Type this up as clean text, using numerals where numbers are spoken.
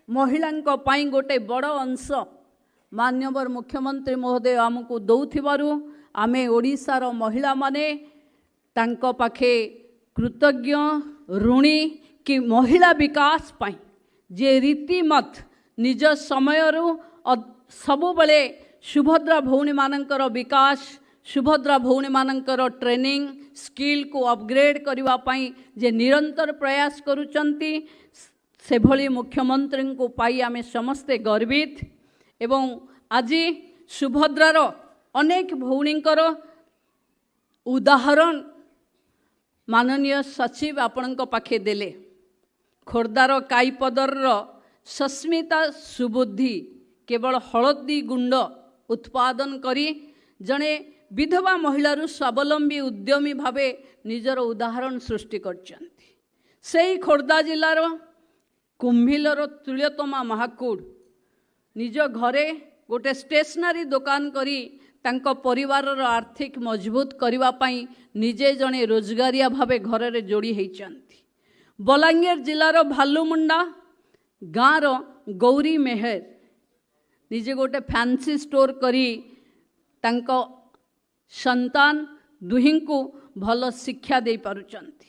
महिलांको पाई गोटे बड़ अंश माननीय मुख्यमंत्री महोदय आमको दौथिबारु आमे ओडिशार महिला माने तांको पाखे कृतज्ञ ऋणी कि महिला विकास पाई जे रीतिमत निज समयरु सबु बेले सुभद्रा भौणी मानकर विकास सुभद्रा भौणी मानकर ट्रेनिंग स्किल को अपग्रेड करबा पाई जे निरंतर प्रयास करूचंती से भली मुख्यमंत्री को पाई आमे समस्ते गर्वित एवं आज सुभद्रार अनेक भौणींकर उदाहरण माननीय सचिव आपण पाखे देले खोर्धार काईपदर सस्मिता सुबुद्धि केवल हलदी गुंड उत्पादन करी जड़े विधवा महिलारू स्वावलंबी उद्यमी भावे निजर उदाहरण सृष्टि करछंती। सेही खोर्धा जिलार कुंभिलर तुल्यतमा महाकूड़ निज घरे गोटे स्टेशनरी दुकान करी तांको परिवारर आर्थिक मजबूत करबा पाई निजे जड़े रोजगारिया भावे घर रे जोड़ी होइछंती। बलांगीर जिलार भालुमुंडा गाँर गौरी मेहर निजे गोटे फैंसी स्टोर करी तांको संतान दुहिं को भल शिक्षा दे पारुचंती।